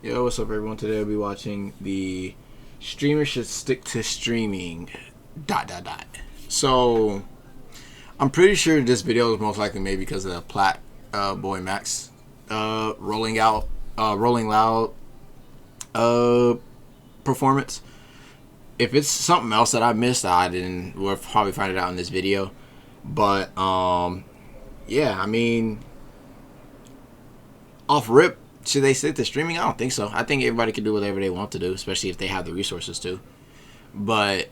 Yo, what's up, everyone? Today I'll be watching the streamers should stick to streaming. ... So, I'm pretty sure this video is most likely made because of the Plat Boy Max rolling loud performance. If it's something else that I missed, we'll probably find it out in this video. But yeah, I mean, off rip, should they stick to streaming? I don't think so. I think everybody can do whatever they want to do, especially if they have the resources to. But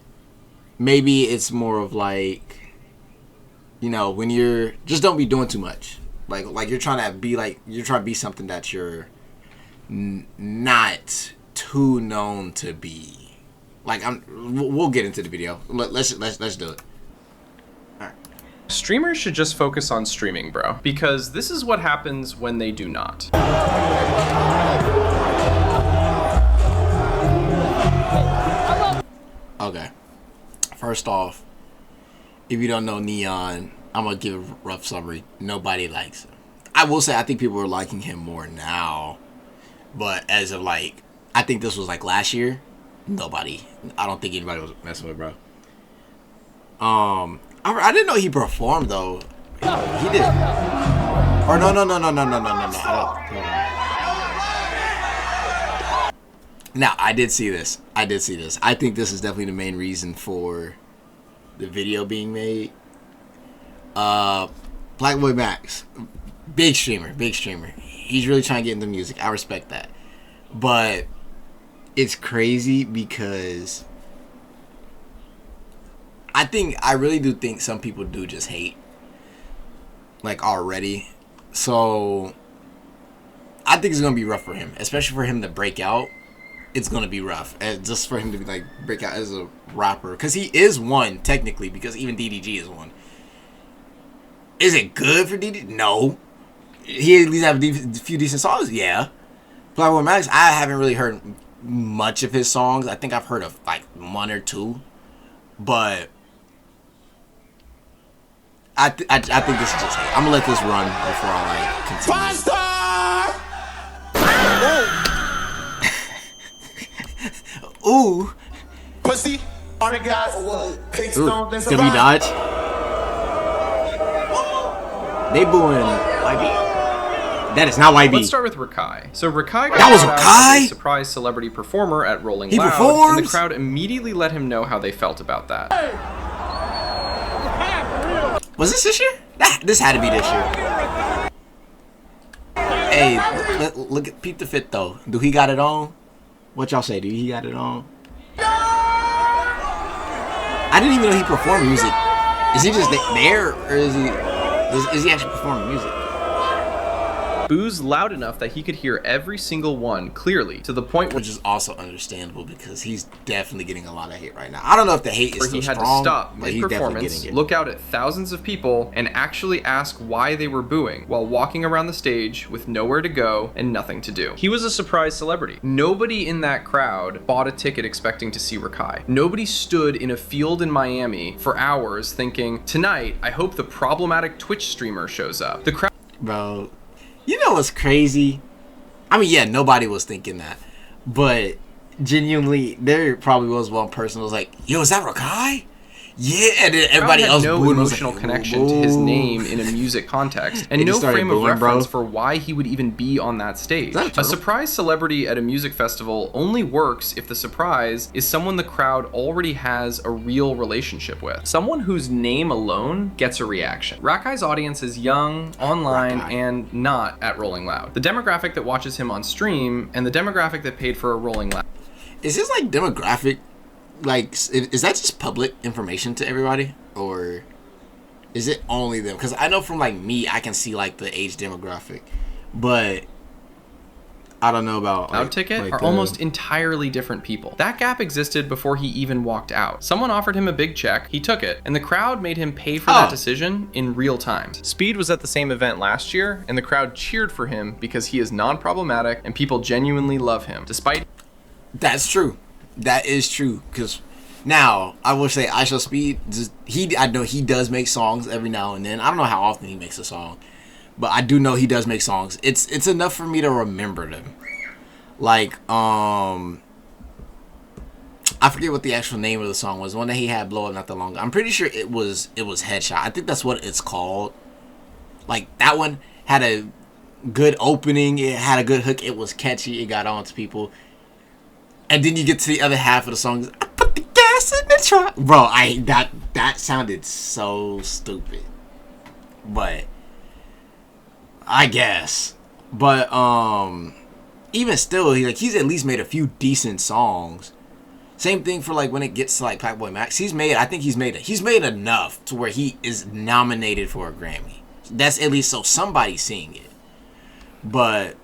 maybe it's more of like, you know, when you're just don't be doing too much. Like you're trying to be something that you're not too known to be. Like we'll get into the video. Let's do it. Streamers should just focus on streaming, bro, because this is what happens when they do not. Okay. First off, if you don't know Neon, I'm gonna give a rough summary. Nobody likes him. I will say I think people are liking him more now, but as of I think this was last year. Nobody. I don't think anybody was messing with bro. I didn't know he performed though. He did. Or no. Now I did see this. I think this is definitely the main reason for the video being made. Black Boy Max, big streamer. He's really trying to get into music. I respect that, but it's crazy because I really do think some people do just hate already. So I think it's gonna be rough for him, especially for him to break out. It's gonna be rough, and just for him to be break out as a rapper, because he is one technically, because even DDG is one. Is it good for DDG? No. He at least have a few decent songs. Yeah. Black Boy Max, I haven't really heard much of his songs. I think I've heard of one or two, but I think this is just hate. I'm gonna let this run before I continue. Ooh. Pussy. Ooh. Did we dodge? They booing YB. That is not YB. Let's start with Rakai. So Rakai got that was out Rakai? as a surprise celebrity performer at Rolling He Loud, performs? and the crowd immediately let him know how they felt about that. Was this year? This had to be this year. Hey, look at Pete the Fit though. Do he got it on? What y'all say? Do he got it on? I didn't even know he performed music. Is he just there, or is he actually performing music? Boos loud enough that he could hear every single one clearly, to the point which is also understandable because he's definitely getting a lot of hate right now. I don't know if the hate is where still he had strong, to stop but he's definitely mid-performance, getting it. look out at thousands of people, and actually ask why they were booing while walking around the stage with nowhere to go and nothing to do. He was a surprise celebrity. Nobody in that crowd bought a ticket expecting to see Rakai. Nobody stood in a field in Miami for hours thinking, tonight, I hope the problematic Twitch streamer shows up. The crowd... Bro, you know what's crazy? I mean, yeah, nobody was thinking that. But genuinely, there probably was one person who was like, yo, is that Rakai? Yeah, and then everybody else no booed emotional connection to his name in a music context, and no frame of reference for why he would even be on that stage. A surprise celebrity at a music festival only works if the surprise is someone the crowd already has a real relationship with. Someone whose name alone gets a reaction. Rakai's audience is young, online, and not at Rolling Loud. The demographic that watches him on stream, and the demographic that paid for a Rolling Loud. Is this demographic? Is that just public information to everybody, or is it only them? Because I know from me, I can see the age demographic, but I don't know about Loud ticket are almost entirely different people. That gap existed before he even walked out. Someone offered him a big check, he took it, and the crowd made him pay for that decision in real time. Speed was at the same event last year, and the crowd cheered for him because he is non-problematic and people genuinely love him, despite... That's true. That is true, because now I will say I Shall Speed. I know he does make songs every now and then. I don't know how often he makes a song, but I do know he does make songs. It's enough for me to remember them. Like, I forget what the actual name of the song was. The one that he had blow up not that long ago. I'm pretty sure it was Headshot. I think that's what it's called. Like, that one had a good opening. It had a good hook. It was catchy. It got on to people. And then you get to the other half of the song. I put the gas in the truck. Bro, that sounded so stupid. But I guess. But even still, he's at least made a few decent songs. Same thing for like when it gets to like Blackboy Max. He's made enough to where he is nominated for a Grammy. That's at least so somebody's seeing it. But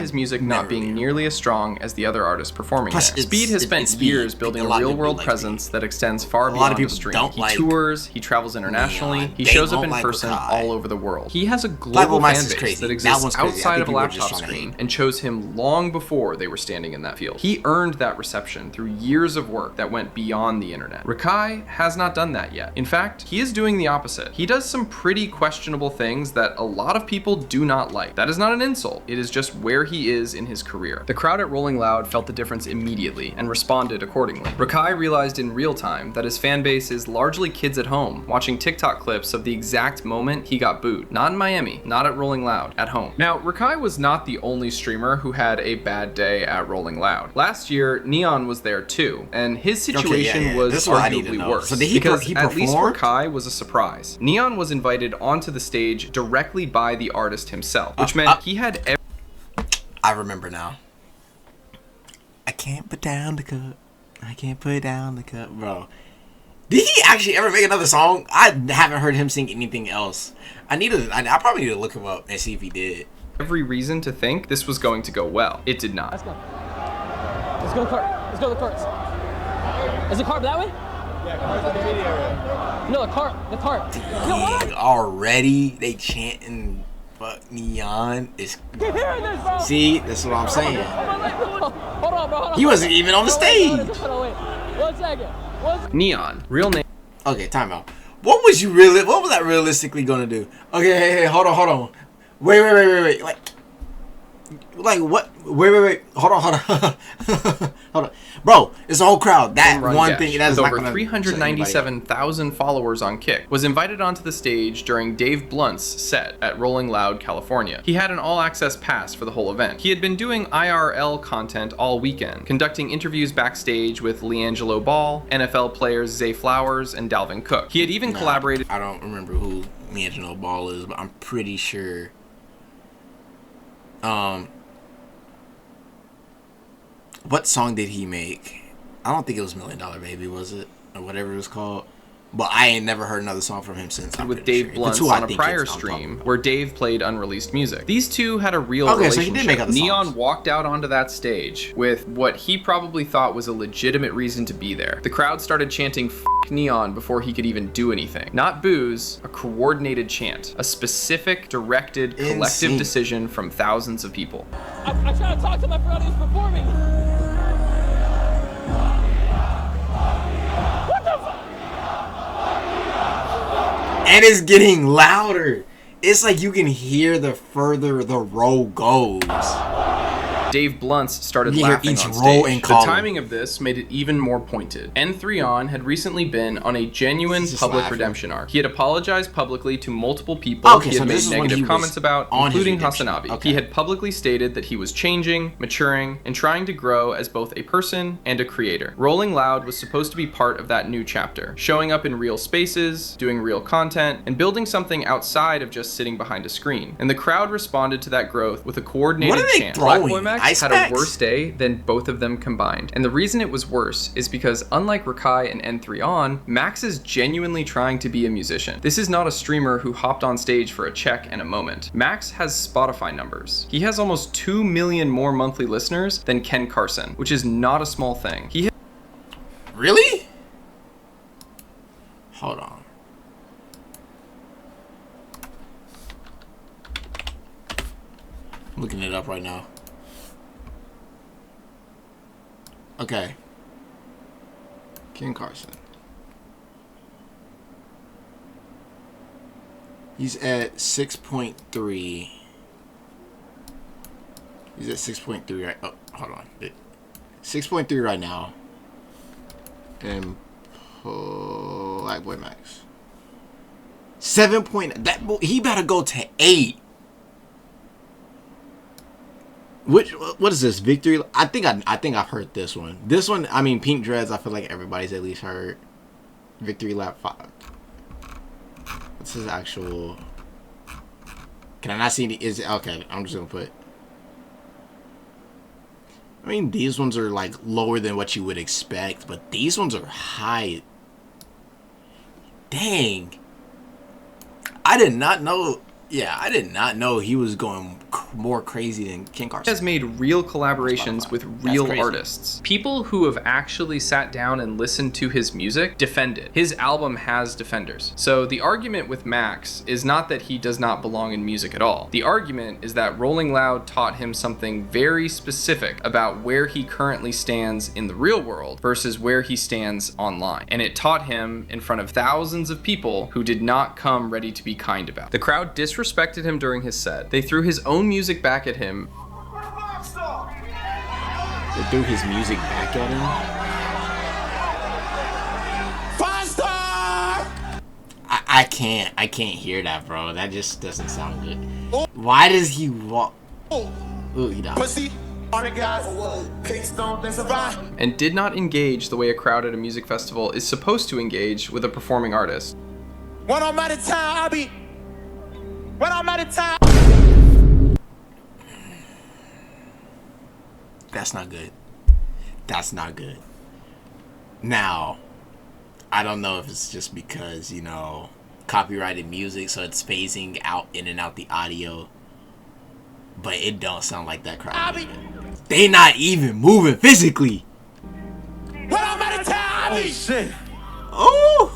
his music not being nearly as strong as the other artists performing there. Speed has spent years building a real-world presence that extends far beyond the stream. He tours, he travels internationally, he shows up in person all over the world. He has a global fan base that exists outside of a laptop screen and chose him long before they were standing in that field. He earned that reception through years of work that went beyond the internet. Rakai has not done that yet. In fact, he is doing the opposite. He does some pretty questionable things that a lot of people do not like. That is not an insult. It is just where he is in his career. The crowd at Rolling Loud felt the difference immediately and responded accordingly. Rakai realized in real time that his fan base is largely kids at home watching TikTok clips of the exact moment he got booed. Not in Miami, not at Rolling Loud, at home. Now, Rakai was not the only streamer who had a bad day at Rolling Loud. Last year, Neon was there too, and his situation was arguably worse. So did because at least Rakai was a surprise. Neon was invited onto the stage directly by the artist himself, which meant he had I remember now. I can't put down the cup. I can't put down the cup, bro. Did he actually ever make another song? I haven't heard him sing anything else. I probably need to look him up and see if he did. Every reason to think this was going to go well. It did not. Let's go. Let's go to the cart. Let's go to the carts. Is the cart that way? Yeah, cart's in the video area. No, the cart. Dang, already they chanting. But Neon is. Keep hearing this, bro. See, that's what I'm saying. Hold on, bro. He wasn't even on the stage. Hold on, wait. 1 second. Neon, real name. Okay, time out. What was that realistically gonna do? Okay, hey, hold on. Wait. Like what? Wait. Hold on. Hold on. Bro, it's a whole crowd. That one thing that's with not over 397,000 followers on Kick was invited onto the stage during Dave Blunt's set at Rolling Loud, California. He had an all-access pass for the whole event. He had been doing IRL content all weekend, conducting interviews backstage with LiAngelo Ball, NFL players Zay Flowers, and Dalvin Cook. He had even collaborated. I don't remember who LiAngelo Ball is, but I'm pretty sure. What song did he make? I don't think it was $1 Million Baby, was it? Or whatever it was called. But I ain't never heard another song from him since. With Dave Blunt on a prior stream where Dave played unreleased music. These two had a real relationship. So he did make other songs. Neon walked out onto that stage with what he probably thought was a legitimate reason to be there. The crowd started chanting "F*** Neon" before he could even do anything. Not boos, a coordinated chant. A specific, directed, collective decision from thousands of people. I try to talk to my friend who's performing. And it's getting louder. It's like you can hear the further the row goes. Dave Blunt started laughing on stage. The timing of this made it even more pointed. N3On had recently been on a genuine public redemption arc. He had apologized publicly to multiple people he had made negative comments about, including Hasanabi. He had publicly stated that he was changing, maturing, and trying to grow as both a person and a creator. Rolling Loud was supposed to be part of that new chapter, showing up in real spaces, doing real content, and building something outside of just sitting behind a screen. And the crowd responded to that growth with a coordinated chant. Blackboy Max had a worse day than both of them combined. And the reason it was worse is because unlike Rakai and N3On, Max is genuinely trying to be a musician. This is not a streamer who hopped on stage for a check and a moment. Max has Spotify numbers. He has almost 2 million more monthly listeners than Ken Carson, which is not a small thing. Really? Hold on. I'm looking it up right now. Okay. Ken Carson. He's at 6.3. He's at 6.3 right. Oh, hold on. 6.3 right now. And Black Boy Max. 7 point. That boy, he better go to 8. What is this? Victory? I think I've heard this one. This one, I mean, Pink Dreads. I feel like everybody's at least heard. Victory Lap 5. What's his actual? Can I not see any? Is it okay? I'm just gonna put. I mean, these ones are like lower than what you would expect, but these ones are high. Dang. I did not know. Yeah, I did not know he was going more crazy than Ken Carson. He has made real collaborations with real artists. People who have actually sat down and listened to his music defend it. His album has defenders. So the argument with Max is not that he does not belong in music at all. The argument is that Rolling Loud taught him something very specific about where he currently stands in the real world versus where he stands online. And it taught him in front of thousands of people who did not come ready to be kind about it. The crowd disrespected him during his set. They threw his own music back at him. They threw his music back at him? I can't hear that, bro. That just doesn't sound good. Why does he walk? Ooh, he died. And did not engage the way a crowd at a music festival is supposed to engage with a performing artist. When I'm out of town, when I'm out of town. That's not good. That's not good. Now, I don't know if it's just because, you know, copyrighted music, so it's phasing out in and out the audio. But it don't sound like that crowd moving. They not even moving physically. When I'm out of town. Oh shit. Oh.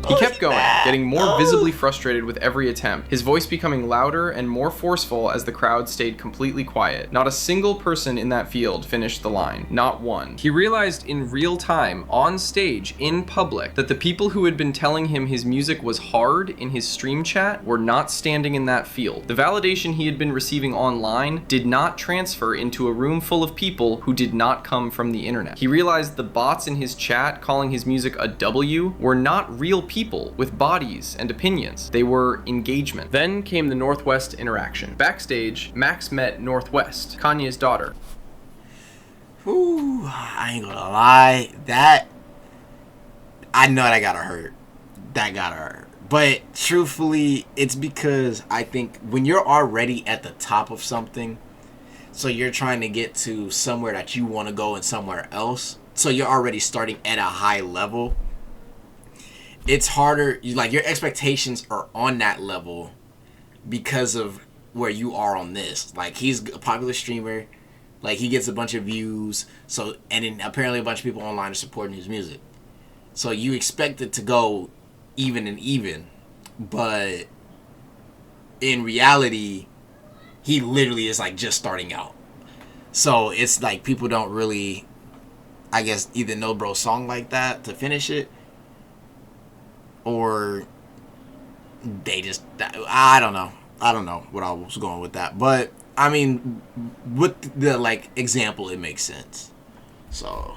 He kept going, getting more visibly frustrated with every attempt, his voice becoming louder and more forceful as the crowd stayed completely quiet. Not a single person in that field finished the line. Not one. He realized in real time, on stage, in public, that the people who had been telling him his music was hard in his stream chat were not standing in that field. The validation he had been receiving online did not transfer into a room full of people who did not come from the internet. He realized the bots in his chat calling his music a W were not real people with bodies and opinions. They were engagement. Then came the Northwest interaction. Backstage, Max met Northwest, Kanye's daughter. Ooh, I ain't gonna lie. I know that gotta hurt. That gotta hurt. But truthfully, it's because I think when you're already at the top of something, so you're trying to get to somewhere that you want to go and somewhere else, so you're already starting at a high level, it's harder. Like, your expectations are on that level because of where you are on this. Like, he's a popular streamer. Like, he gets a bunch of views. So, and then apparently a bunch of people online are supporting his music. So you expect it to go even and even. But in reality, he literally is like just starting out. So it's like people don't really, I guess, either know bro's song like that to finish it, or they just, I don't know what I was going with that. But I mean, with the like example, it makes sense. So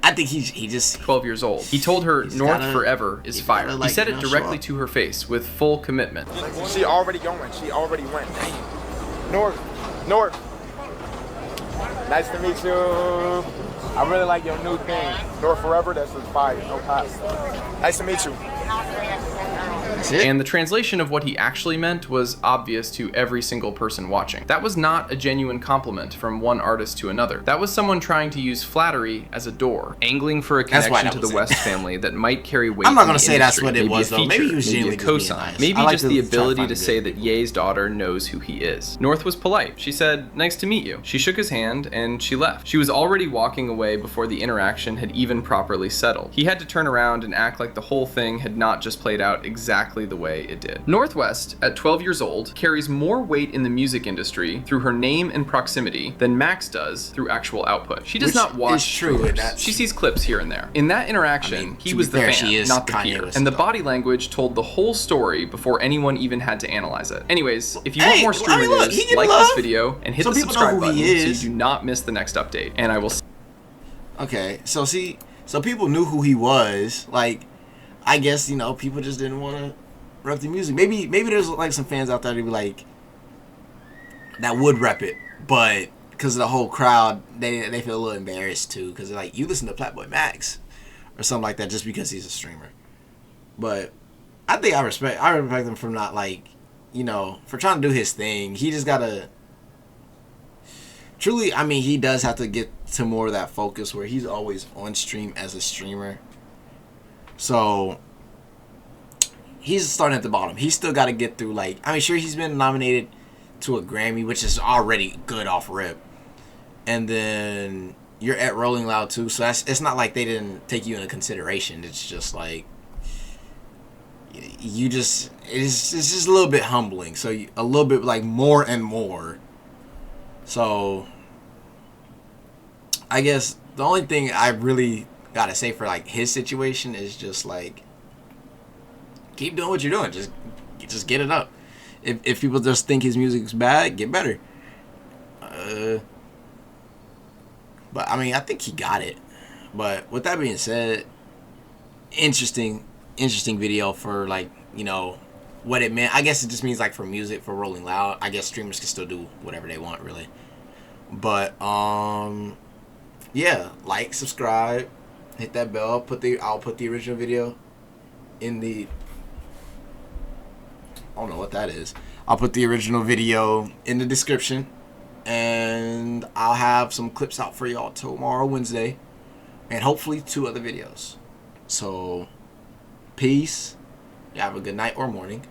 I think he just 12 years old. He told her North forever is fire. He said it directly to her face with full commitment. She already going. She already went. North. Nice to meet you. I really like your new thing. North forever. That's just fire. No cost. Nice to meet you. And the translation of what he actually meant was obvious to every single person watching. That was not a genuine compliment from one artist to another. That was someone trying to use flattery as a door, angling for a connection to the West family that might carry weight. I'm not gonna say that's what it was, though. Maybe he was genuinely a cosign. Nice. Maybe just the ability to say that Ye's daughter knows who he is. North was polite. She said, "Nice to meet you." She shook his hand and she left. She was already walking away before the interaction had even properly settled. He had to turn around and act like the whole thing had not just played out exactly exactly the way it did. Northwest, at 12 years old, carries more weight in the music industry through her name and proximity than Max does through actual output. She does not watch streamers. She sees clips here and there. In that interaction, he was the fan, not the peer. And the body language told the whole story before anyone even had to analyze it. Anyways, if you want more streamer news, like this video and hit the subscribe button so you do not miss the next update. And I will Okay, so people knew who he was. Like, I guess, you know, people just didn't want to rep the music. Maybe there's like some fans out there that be like, that would rep it, but because of the whole crowd, they feel a little embarrassed too, because they're like, you listen to Flatboy Max or something like that just because he's a streamer. But I think I respect him for not, like, you know, for trying to do his thing. He just gotta truly, I mean, he does have to get to more of that focus where he's always on stream as a streamer. So he's starting at the bottom. He's still got to get through, like, I mean, sure, he's been nominated to a Grammy, which is already good off rip. And then you're at Rolling Loud too, so it's not like they didn't take you into consideration. It's just like it's just a little bit humbling. So a little bit like more and more. So I guess the only thing I really gotta say for like his situation is just like, keep doing what you're doing. Just get it up. If people just think his music's bad, get better. But I mean, I think he got it. But with that being said, interesting video for, like, you know, what it meant. I guess it just means, like, for music, for Rolling Loud, I guess streamers can still do whatever they want, really. But yeah, like, subscribe, hit that bell. I'll put the original video in the, I don't know what that is. I'll put the original video in the description, and I'll have some clips out for y'all tomorrow, Wednesday, and hopefully 2 other videos. So, peace. You have a good night or morning,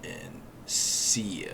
and see ya.